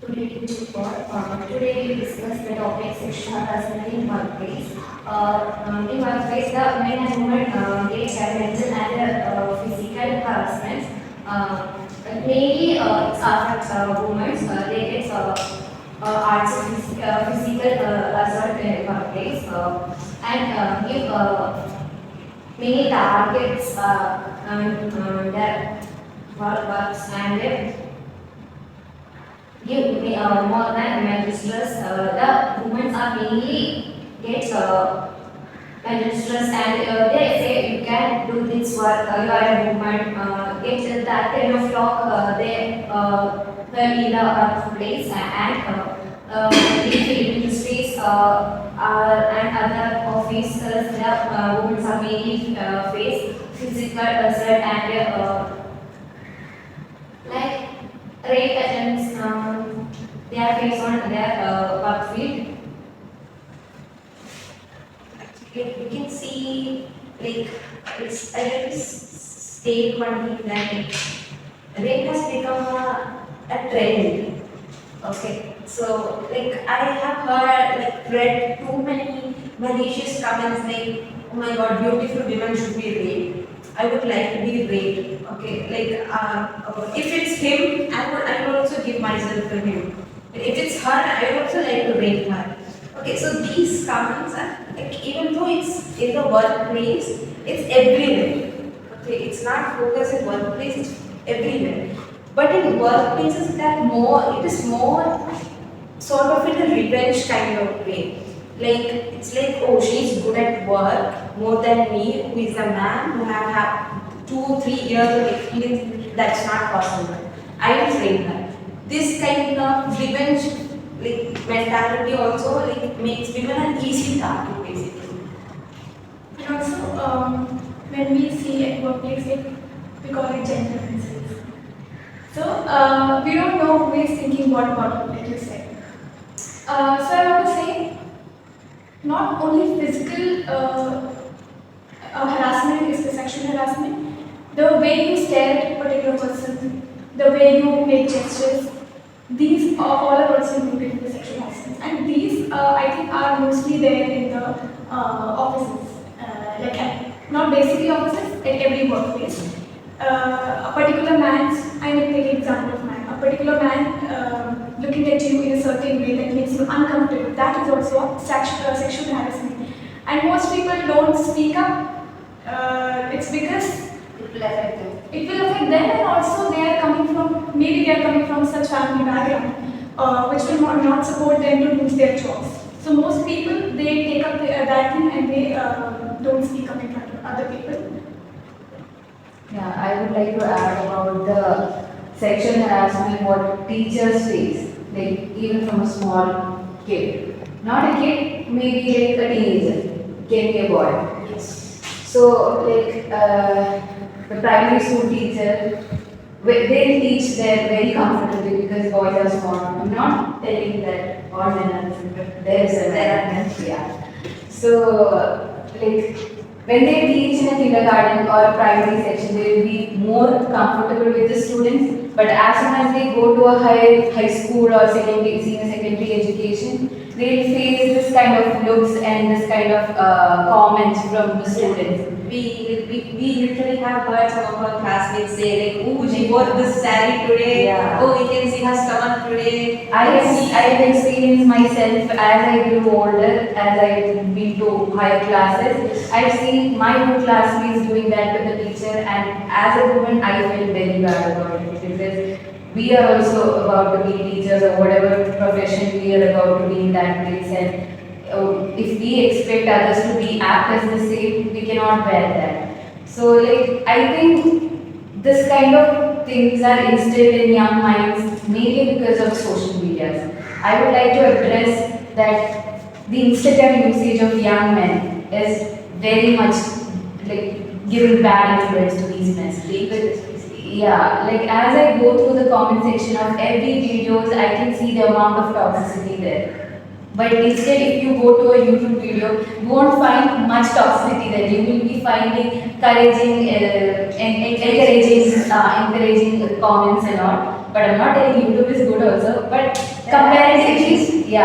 Today we discuss the topic sexual harassment in workplace. In workplace, the men and women get mental and physical harassment. Mainly, it affects women. They get arts physical assault in workplace and give many targets their works and give me more than mental stress. The women are mainly get mental stress and they say you can do this work. You are a woman. Get that kind of talk. They in the workplace in film industries and other offices. The women are mainly face physical assault and like rape attempts, they are faced on their work field. We can see like it's I can state one thing that rape has become a trend. Okay, so like I have heard like read too many malicious comments like, oh my god, beautiful women should be raped. I would like to be raped. Okay, like if it's him, I would also give myself to him. If it's her, I would also like to rape her. Okay, so these comments are like even though it's in the workplace, it's everywhere. Okay, it's not focused in workplace, it's everywhere. But in workplaces, it is more sort of in a revenge kind of way. Like it's like, oh, she's good at work more than me, who is a man who have had 2 3 years of experience. That's not possible. I will train her. This kind of revenge like mentality also like makes women an easy target basically. And also, when we see at workplace, like, we call it gender principles. So, we don't know who is thinking what about it, like you said. So, I want to say, not only physical harassment is the sexual harassment, the way you stare at a particular person, the way you make gestures, these all are also included in the sexual harassment. And these, I think, are mostly there in the offices. Not basically offices, at every workplace. A particular man's, I will take an example of mine, a particular man looking at you in a certain way that makes you uncomfortable, that is also sexual harassment. And most people don't speak up, it's because it will affect them, and also they are coming from, maybe they are coming from such family background, which will not support them to lose their jobs. So most people, they take up that thing and they don't speak up in front of other people. Yeah, I would like to add about the sexual harassment what teachers face, like even from a small kid. Not a kid, maybe like a teenager, can be a boy. Yes. So, like the primary school teacher, they teach there very comfortably because boys are small. I'm not telling that all men are different, but there are men, yeah. So, like when they teach in a kindergarten or a primary section, they will be more comfortable with the students. But as soon as they go to a high school or senior secondary education, they will face this kind of looks and this kind of comments from the students. We literally have heard some of our classmates say like, oh, she wore this saree today. Yeah. Oh, we can see her stomach today. I have experienced myself as I grew older, as I've been to higher classes. I've seen my own classmates doing that to the teacher, and as a woman, I feel very bad about it because we are also about to be teachers or whatever profession we are about to be in that place, and if we expect others to be act as the same, we cannot bear that. So, like I think this kind of things are instilled in young minds mainly because of social medias. I would like to address that the Instagram usage of young men is very much like giving bad influence to these men. Yeah, like as I go through the comment section of every videos, I can see the amount of toxicity there. But instead, if you go to a YouTube video, you won't find much toxicity there. You will be finding encouraging comments and all. But I'm not telling YouTube is good also. But comparatively, I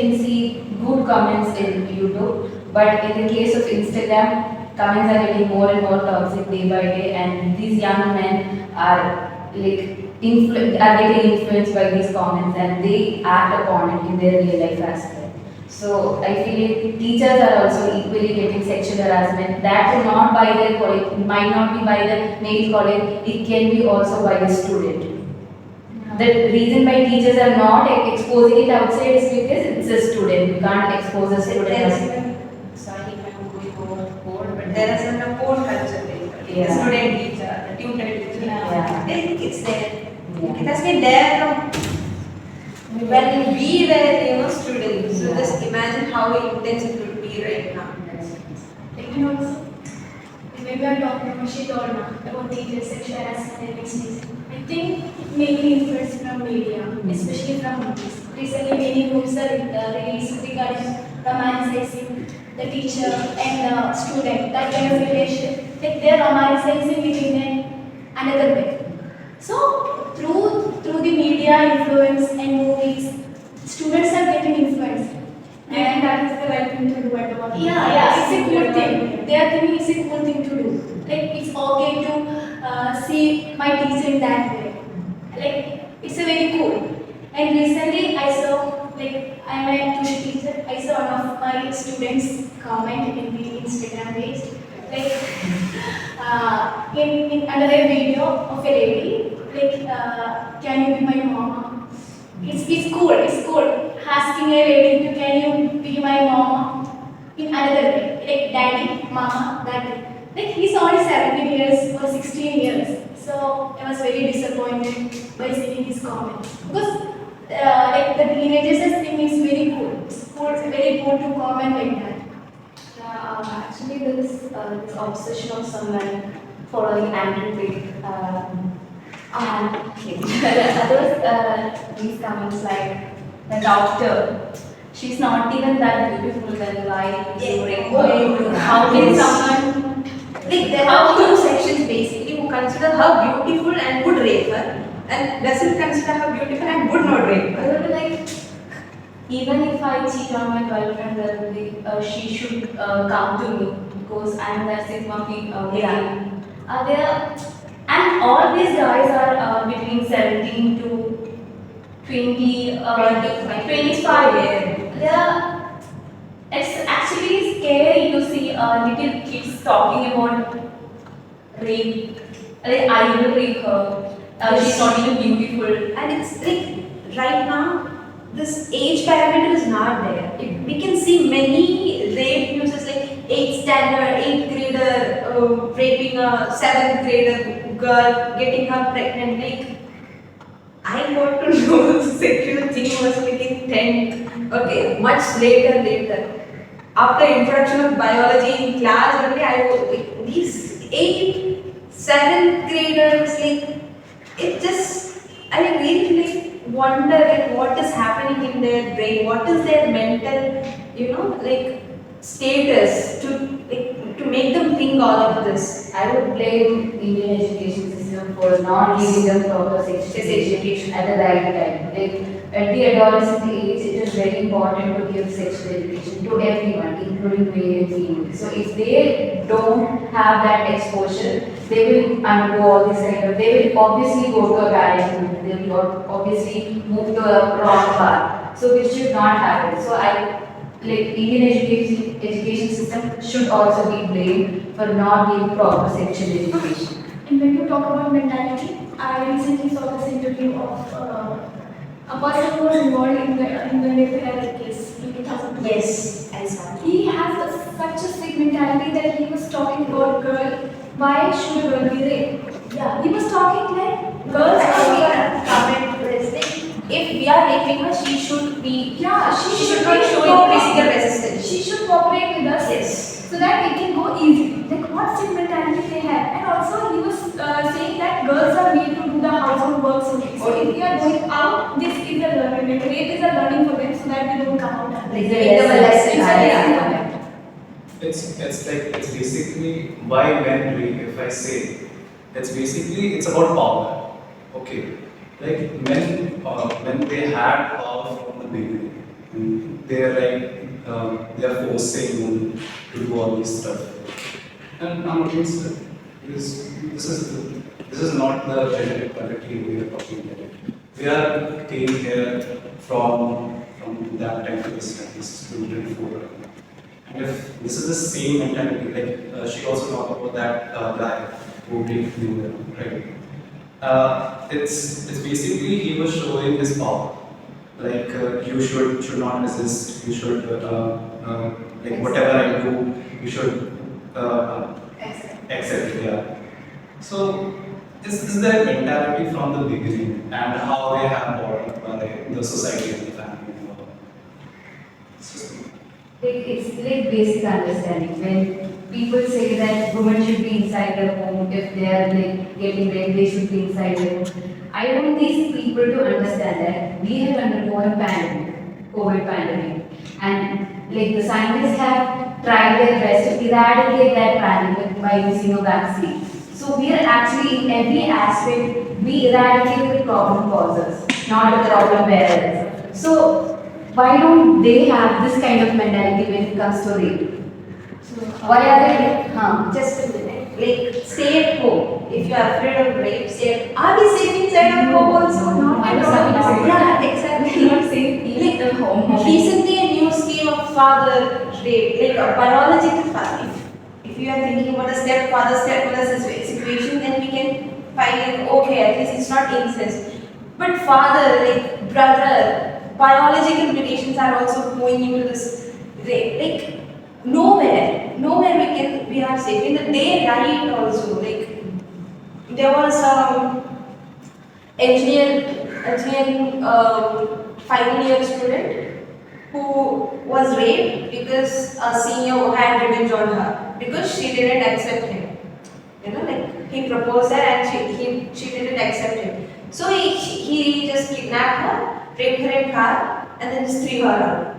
can see good comments in YouTube, but in the case of Instagram, comments are getting more and more toxic day by day, and these young men are are getting influenced by these comments, and they act upon it in their real life as well. So I feel like teachers are also equally getting sexual harassment. That is not by their colleague, might not be by the male colleague, it can be also by the student. The reason why teachers are not exposing it outside is because it's a student. You can't expose a student. Sorry if I'm going overboard, but there is a core culture there. The Yeah. student teacher, the tutor teacher. Yeah. I think it's there. Yeah. It has been there from when we were, students. So Yeah. just imagine how intense it would be right now. And also, when we are talking about she told about teachers, sexual harassment and extremism, I think mainly influenced from media, especially from movies. Recently, many movies are released regarding romanticizing the teacher and the student, that kind of relation, like they are romanticizing it in another way. So, through the media influence and movies, students are getting influenced. And that is the right thing to do at the moment. Yeah, it's a good thing. They are thinking it's a cool thing to do. Like it's okay to see my teacher in that way. Like it's a very cool. And recently I saw, like I'm a tuition teacher. I saw one of my students comment in the Instagram page, like in under a video of a lady, like can you be my mama? It's cool, it's cool. Asking a lady to can you be my mama in another way, like daddy, mama, that way. Like he's only 17 years or 16 years. So I was very disappointed by seeing his comment. Because like the teenagers think it's very cool. It's cool, it's very cool to comment like that. Actually, there is this obsession of someone following anti and others, these comments like the doctor, she's not even that beautiful, then why you rape her? How can someone, Like there are two sections basically who consider her beautiful and would rape her, and doesn't consider her beautiful and would not rape I her. would be like, even if I cheat on my girlfriend, then she should come to me because I'm that Sigma Yeah. lady. There, and all these guys are between 17 to 20, 25. Yeah, it's actually scary to see little kids talking about rape. Like, I will rape her. She's not even beautiful. And it's like right now, this age parameter is not there. We can see many rape news like 8th standard, 8th grader raping a 7th grader girl, getting her pregnant. Like, I got to know sexual thing was like in 10th. Okay, much later. After introduction of biology in class, only I was like, these 8th, 7th graders, like, it just, I really like wonder like what is happening in their brain, what is their mental, like status to make them think all of this. I would blame Indian education system for not giving them proper sex education at the right time. Like at the adolescent age, it is very important to give sexual education to everyone, including male and female. So if they don't have that exposure, they will undergo all this kind of. They will obviously go to a bad route. They will obviously move to a wrong path. So which should not happen. So Indian education system should also be blamed for not giving proper sexual education. And when you talk about mentality, I recently saw this interview of a person who was involved in the rape case in 2012. Yes, I saw it. He has such a sick mentality that he was talking about girl. Why should a girl be raped? Yeah. He was talking like girls I are saw weak. a comment where it's like, if we are raping her, she should be. Yeah, She should not be show cooperate. any physical resistance. She should cooperate with us. Yes. So that it can go easy. Like what sick mentality they have. And also he was saying that girls are made to do the household works only. So if we are going out, this is a learning. Like rape is a learning for them so that they don't come out. Like giving them a lesson. It's a lesson for them. It's basically why men do it. If I say it's about power. Okay, like when they had power from the beginning, they're they're forcing them to do all this stuff, and I'm against it because this is not the gender equality we are talking about. We are taking here from that time to this time. This is 2024. And if this is the same mentality, like she also talked about that guy who did flew, right? It's basically he was showing his power. Like you should not resist. You should like whatever I do, you should accept it. Yeah. So this is their mentality from the beginning, and how they have brought up by the society and the family. So, It's like basic understanding. When people say that women should be inside their home, if they are like getting raped, they should be inside their home. I want these people to understand that we have undergone a pandemic, COVID pandemic, and like the scientists have tried their best to eradicate that pandemic by using a vaccine. So we are actually in every aspect we eradicate the problem causes, not the problem bearers. So why don't they have this kind of mentality when it comes to rape? Why are they? Just a minute. Like, stay at home. If you are afraid of rape, stay at. Are we safe inside our home also? Not at all. Yeah, exactly. Not safe in the home. Recently, a news came of father rape, like a biological father. If you are thinking about a stepmother situation, then we can find it okay, at least it's not incest. But father, like brother, biological implications are also going into this rape. Like nowhere we are safe. In the day right also, like there was engineering final year student who was raped because a senior had revenge on her because she didn't accept him. You know, like he proposed her and she didn't accept him. So he just kidnapped her, raped her in car, and then just threw her out.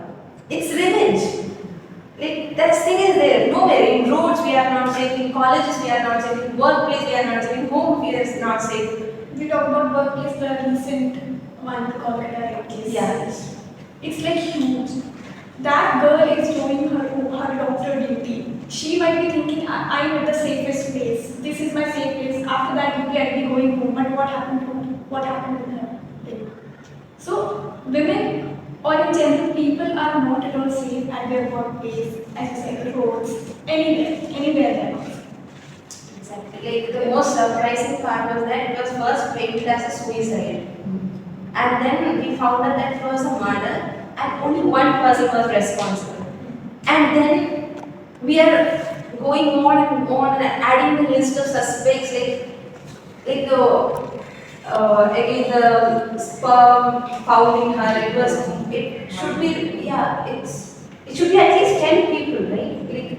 It's revenge. Like that thing is there. Nowhere. In roads we are not safe, in colleges we are not safe, in workplace we are not safe, in home we are not safe. We talk about workplace, the recent one, the Kolkata rape case. Yes. It's like huge. That girl is doing her doctor duty. She might be thinking, I'm at the safest place. This is my safe place. After that duty, I'll be going home. But what happened to her? What happened with her? So, women or in general, people are not at all safe at their workplace, as you said, roads, anywhere they are. Exactly. Like the most surprising part was that it was first painted as a suicide. And then we found out that it was a murder and only one person was responsible. And then we are going on and adding the list of suspects like again the sperm found in her. It should be it should be at least 10 people, right? Like,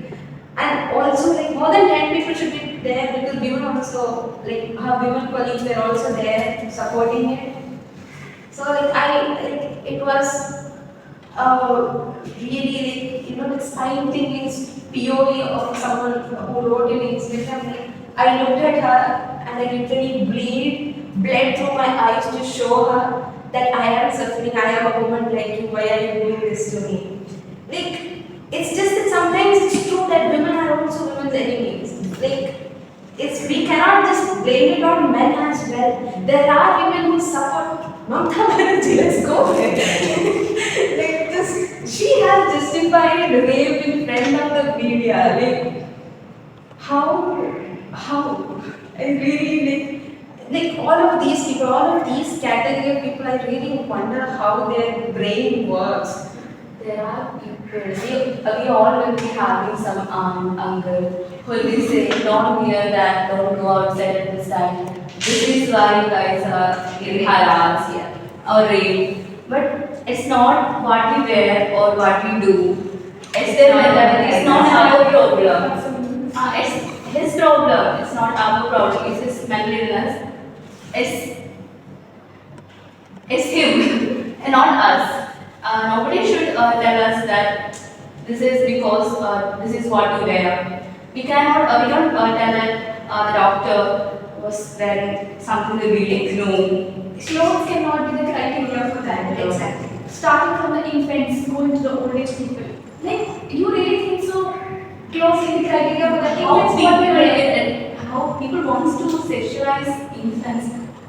and also like more than 10 people should be there because women also like her women colleagues were also there supporting it. So it was really this I'm thinking it's POV of someone who wrote in Instagram. Like I looked at her and I literally bled through my eyes to show her that I am suffering. I am a woman like you. Why are you doing this to me? Like it's just that sometimes it's true that women are also women's enemies. Like we cannot just blame it on men as well. There are women who suffer. Mamta Banerjee, let's go there. Like this, she has justified rape in front of the media. Like how I really like all of these people, all of these category of people. I really wonder how their brain works. There are people, we all will be having some uncle who will be saying, don't hear that, don't go outside at this time. This is why you guys are getting harassed or raped. But it's not what we wear or what we do. It's their mentality. It's not our problem. It's his problem. It's not our problem. It's his mental illness. It's him and not us. Nobody should tell us that this is because this is what you wear. We cannot. We don't tell that the doctor was wearing something revealing. No. Clothes cannot be the criteria for that. Exactly. Starting from the infants, going to the old age people. Like, you really think so? Clothes can be criteria for that. How Infants, people, what they wear. how people wants to sexualize infants.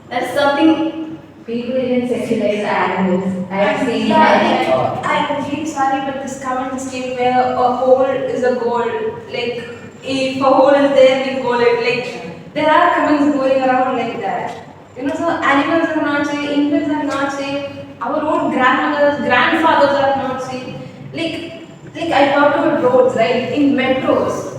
That's something people even sexualize animals. I have seen Yeah, that. like, I'm really sorry, but this comment mistake where a hole is a goal. Like, if a hole is there, we goal it. Like, there are comments going around like that. You know, so animals are not safe, infants are not safe, our own grandmothers, grandfathers are not safe. Like I talked about roads, right? In metros,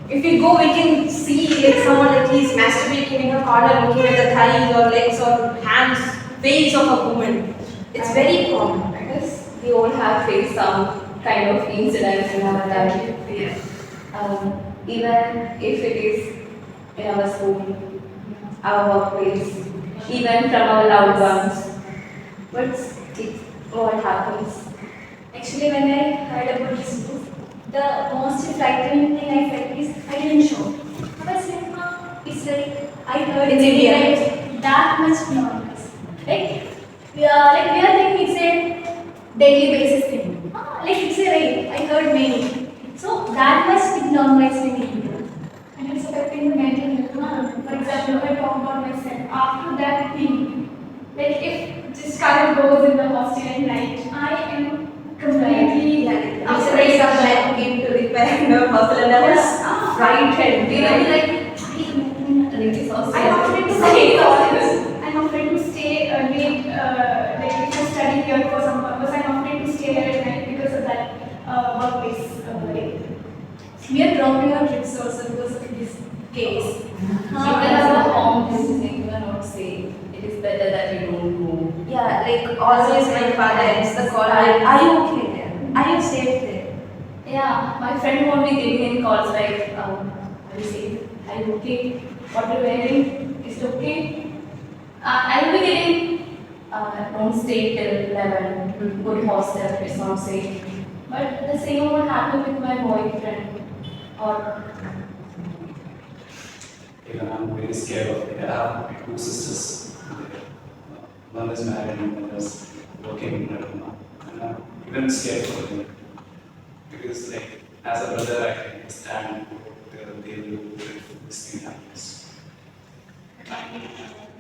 if we go, we can see like someone at least masturbating in a corner, looking at the thighs or legs or hands, face of a woman. It's very common. I guess we all have faced some kind of incidents in our life. Yeah. Even if it is in our school, our workplace, even from our loved ones. But it's what happens. Actually, when I heard about this book, the most frightening thing I felt is I didn't show. I was like, it's like I heard It's India. like that much normalized. Like we are thinking it's a daily basis thing. Like it's a rape. I heard many. So that much it normalized in India. And it's affecting the mental health. For example, if I talk about myself, after that thing, like if this current goes in the hostel at night, I am completely Yesterday, some man came to repair the hostel and I was frightened. We Right? were like, really so I'm afraid to stay. I'm afraid to stay late. Like if I study here for some purpose, I'm afraid to stay here at night because of that workplace. We are dropping our trips also because of this case. Even our home is saying you are not safe. It is better that you don't go. Yeah, like always my father ends the call. Are you okay there? Are you safe there? Yeah, my friend won't be giving in calls like, are you safe? Are you okay? What are you wearing? Is it okay? I will be getting, don't stay till 11, go to hostel, it's not safe. But the same would happen with my boyfriend. Or, Even I'm very scared of it. I have two sisters. One is married and one is working in Roma. And I'm even scared for them. Because like as a brother I can understand what they will do if this thing happens.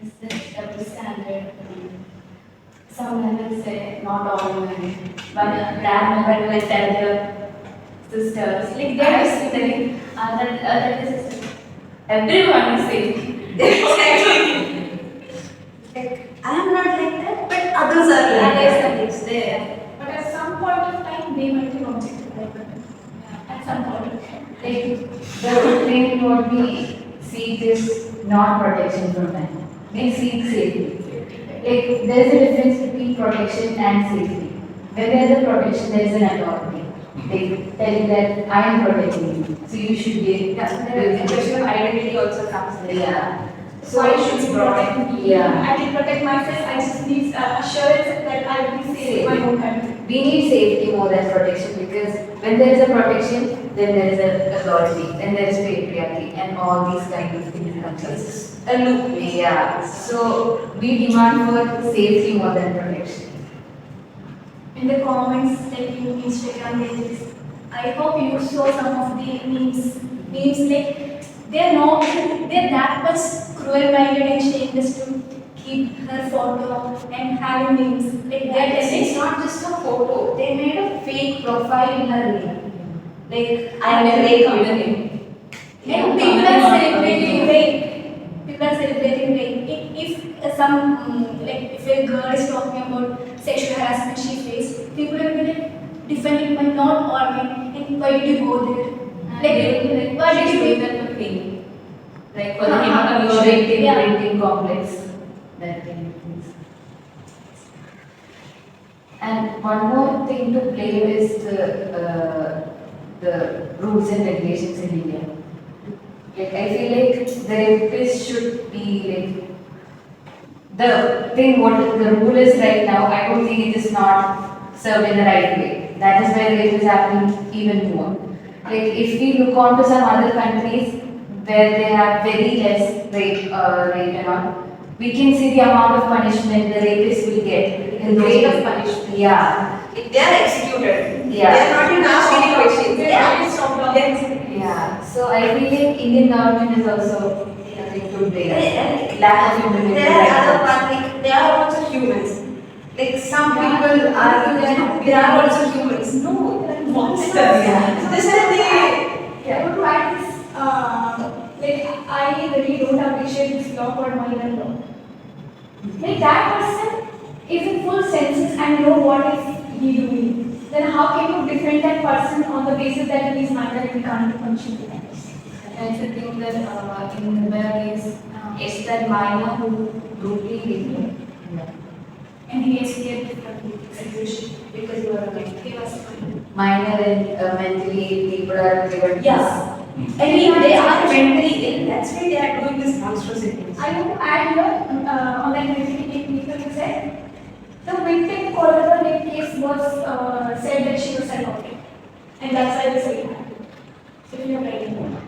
is this double standard? Some will say, not all women, but that women will tell their sisters, like they are saying, that is, everyone is saying. Exactly. Like, I am not like that, but others are like that. It's there. But at some point of time, they might be objectified. At some point of time. Like, the thing what we seek is not protection from them. We seek safety. Like, there is a difference between protection and safety. When there is a protection, there is an authority. They tell you that I am protecting you, so you should be. The question of identity also comes there. Yeah. So I should protect me. Yeah. I can protect myself. I just need assurance that I will be safe in my own country. We need safety more than protection because when there is a protection, then there is an authority, then there is patriarchy, and all these kind of things come in. It's a loop. Yeah. So we demand for safety more than protection. In the comments, like in Instagram pages, I hope you saw some of the memes. Memes like they're that much cruel-minded and shameless to keep her photo and having memes. Like they're It's telling. not just a photo. They made a fake profile in her name. Like, I am a rape company. And people are celebrating rape. People are celebrating rape. If like if a girl is talking about sexual harassment she faced, people will be like defending by not arguing. And why did you go there? Like why did you do do that? that for fame? Like for the Uh-huh. Yeah. victim complex. That kind of things. And one more thing to blame is the rules and regulations in India. Like I feel like the rapist should be like the thing what the rule is right now. I don't think it is not served in the right way. That is why rape is happening even more. Like if we look on to some other countries where they have very less rape and all, we can see the amount of punishment the rapist will get. The grade of punishment. Yeah. If they are executed, Yeah. they are not even asked any questions. They Yeah. are stopped down. Yeah. So I feel like Indian government is also nothing to blame. And Lack of humanity. there are other part, like they are also humans. Like some people argue that they are also humans. No, they are monsters. Yeah. This is the I want to add this, like, I really don't appreciate this law called minor law. Like, that person is in full senses and know what is he doing. Then how can you defend that person on the basis that he is minor and we can't punish him? I also think that in the case, it's that minor who brutally raped. And he escaped from execution. because you are a man. He was fine. Minor and mentally ill people are given. Yeah. I mean, they are mentally ill. That's why they are doing this monstrosities. I want to add here, on that mentally people who said, the victim in Kolkata rape case was said that she was adopted. And that's why they say that. So if you are writing more.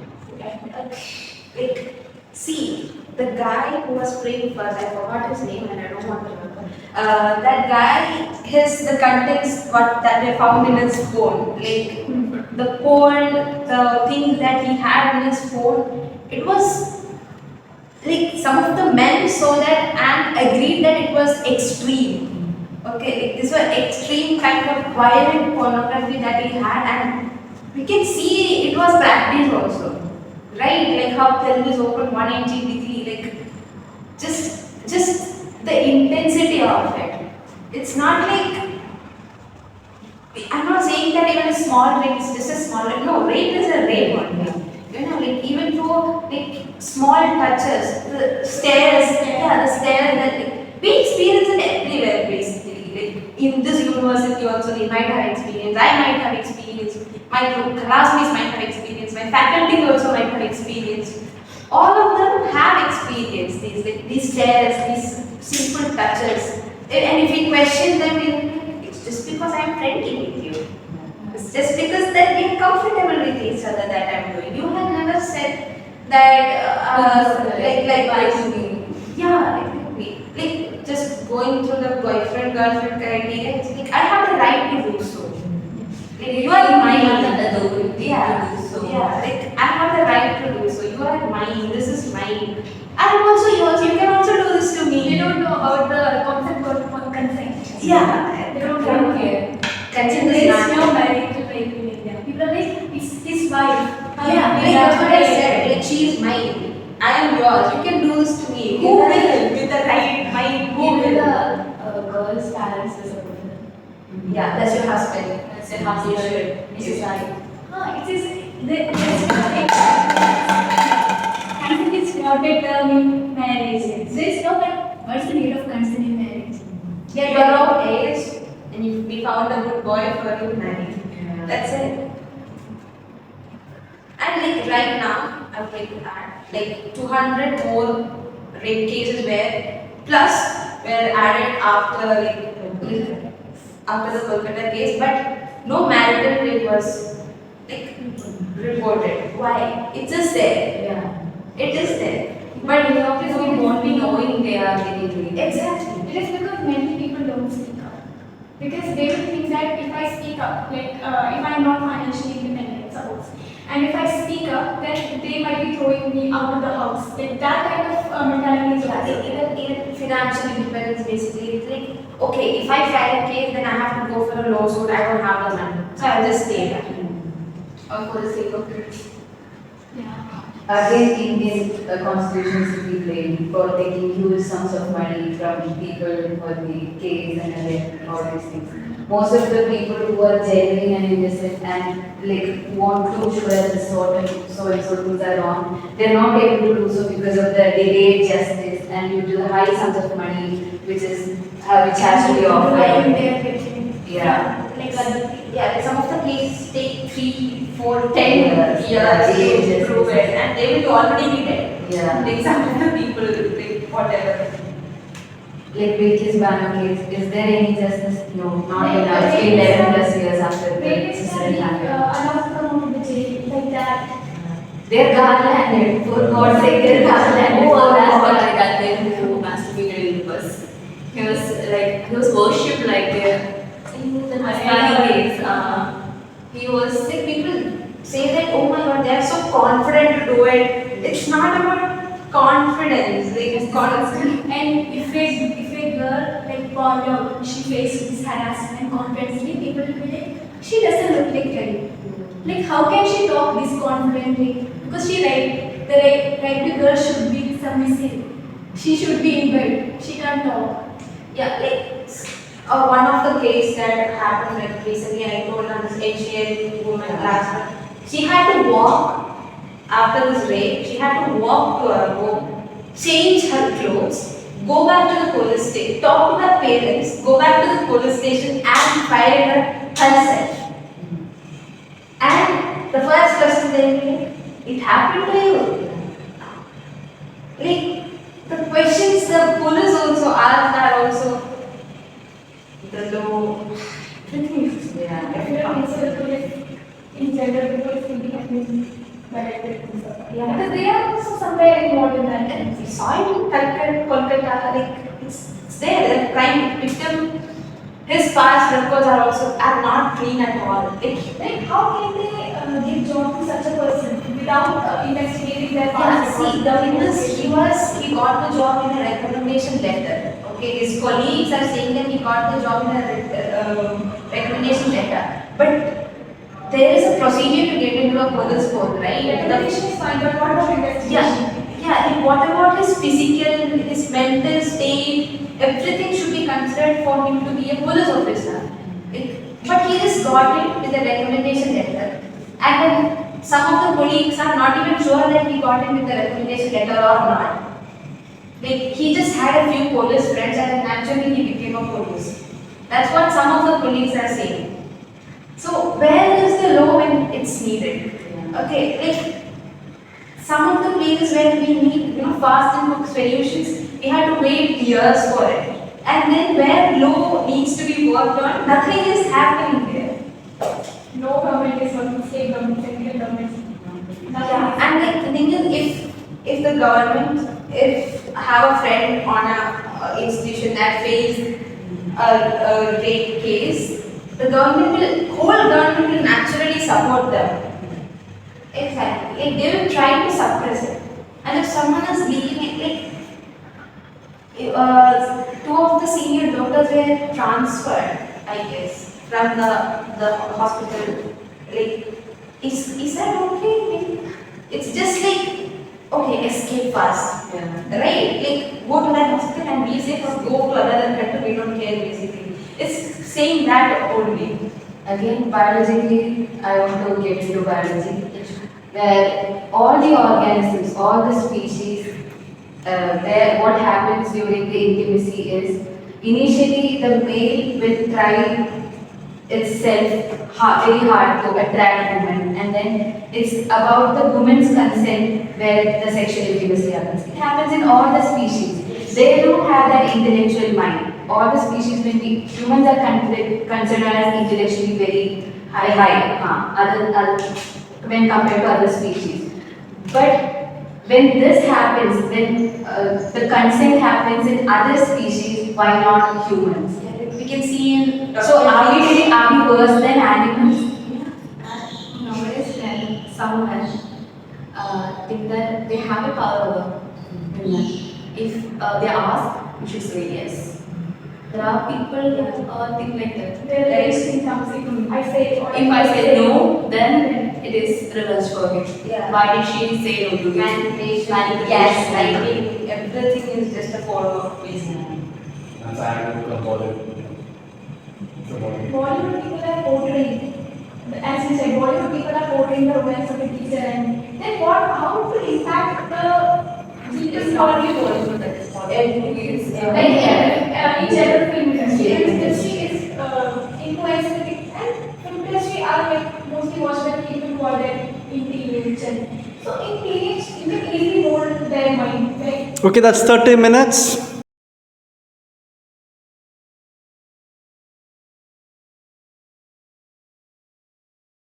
Like, see, the guy who was praying first, I forgot his name and I don't want to remember. That guy, the contents what that they found in his phone, like the porn, the things that he had in his phone, it was like some of the men saw that and agreed that it was extreme. Okay, like, these were extreme kind of violent pornography that he had, and we can see it was practiced also. Right, like how Telugu is open 180 degree, like just the intensity of it. It's not like I'm not saying that even a small rape is just a small rape. No, rape is a rape only. You know, like even though like small touches, the stairs, yeah, the stairs that like, we experience it everywhere basically. Like in this university also, they might have experience. I might have experience. My classmates might have experience. My faculty also might have experience. All of them have experienced these stares, these simple touches. And if we question them, it's just because I'm friendly with you. It's just because that we're comfortable with each other that I'm doing. You have never said that yeah, like just going through the boyfriend girlfriend criteria. It's like I have the right to do so. Like, you are mine. Yeah, like I have the right to do so. You are mine. This is mine. I am also yours. You can also do this to me. They don't know about the concept of consent. Yeah. They don't care. Consent There is is not. no marriage to rape in India. People are like, it's his wife. Yeah, like that's what I said. Like she is mine. I am yours. You can do this to me. Who will? With the right mind. Who Even will? the girl's parents is a woman. Yeah, that's your husband. That's your husband. It's his wife. It is consent is not a term in marriage. There is no what's the need of consent in marriage? Yeah, you are of age and if we found a good boy for you, marry. That's it. And like right now, I would like to add like 200 more rape cases were added after the Kolkata case, but no marital rape was like reported. Why? It's just there. Yeah. It is there. But in the office, we won't be knowing they are getting raped. Exactly. It is because many people don't speak up. Because they will think that if I speak up, like if I'm not financially independent, suppose, and if I speak up, then they might be throwing me out of the house. Like that kind of mentality is Yeah, also. even financial independence basically, it's like, okay, if I file a case, then I have to go for a lawsuit, I don't have the money. So I'll just stay there. Or for the sake of it. Yeah. Again, Indian constitution should be blamed for taking huge sums of money from people for the case and all these things. Most of the people who are genuine and innocent and like want to show that the so and so things are wrong, they're not able to do so because of the delayed justice and due to the high sums of money which has to be offered. Yeah. Like other Yeah, like some of the cases take 3, 4, 10 Years. years Yeah, to prove it, and they will already be dead. Yeah. Like some of the people, like whatever. Like Bilkis Bano case, is there any justice? No, not Like, enough. It's been 11 plus years after the Rapists are incident happened. allowed to come out of the jail like that. They're garlanded. For God's sake, they're garlanded. Oh, For oh, that, oh. he was worshipped like in the Mastani days. He was Like people say that, oh my god, they are so confident to do it. It's not about confidence. Like it's confidence. And if a girl like found out she faced this harassment confidently, people will be like, she doesn't look like Kelly. Like how can she talk this confidently? Because she right girl should be submissive. She should be in bed. She can't talk. Yeah, like one of the case that happened like recently, I told on this Asian woman last month. She had to walk after this rape. She had to walk to her home, change her clothes, go back to the police station, talk to her parents, go back to the police station, and file her herself. And the first question they will be like, it happened to you. Like the questions the police also ask are also the law. Everything is in general, people will be happening Yeah. because they are also somewhere involved in that. And we saw it in Kolkata, like it's there. The crime victim, his past records are not clean at all. Like how can they give job to such a person without investigating their past? See, the thing is, he got the job in a recommendation letter. Okay, his colleagues are saying that he got the job in a recommendation letter, but there is a procedure to get into a police force, right? Recommendation is fine, but what about investigation? Yeah, like what about his physical, his mental state, everything should be considered for him to be a police officer. But he just got it with a recommendation letter. And then some of the colleagues are not even sure that he got it with the recommendation letter or not. Like he just had a few police friends and then naturally he became a police. That's what some of the colleagues are saying. So where is the law when it's needed? Okay, like some of the places where we need fast and quick solutions, we had to wait years for it. And then where law needs to be worked on, nothing is happening there. No government is working, state government, central government. Yeah, and like the thing is, if the government, if have a friend on a institution that faced a rape case, the whole government will naturally support them. Exactly. Like they will try to suppress it. And if someone is leaving it, like two of the senior doctors were transferred, I guess, from the hospital. Like, is that okay? Like, it's just like, okay, escape fast. Yeah. Right? Like, go to that hospital and be safe or go to another country, we don't care basically. It's saying that only. Again, biologically, I want to get into biology, where all the organisms, all the species, what happens during the intimacy is, initially the male will try itself very hard to attract women, and then it's about the woman's consent where the sexual intimacy happens. It happens in all the species. They don't have that intellectual mind. All the species, when humans are considered as intellectually very high, when compared to other species. But when this happens, when the consent happens in other species, why not humans? We can see in So are we worse than animals? Nowadays, then some men think that they have a power over women. If they ask, we should say yes. There are people who think like that. They're raised in something. I say, or If I say no, then it is revenge for him. Yeah. Why did she say no to you? manipulation, gaslighting, everything is just a form of business. That's I would call it. Bollywood people are portraying, as you said, Bollywood people are portraying the romance of a teacher, and then how it will impact the It's not only Bollywood, it's in general film industry. Film industry is influencing it, and film industry are like mostly watched by people who are there in teenage, and so in teenage you can easily mold their mind, right? Okay, that's 30 minutes.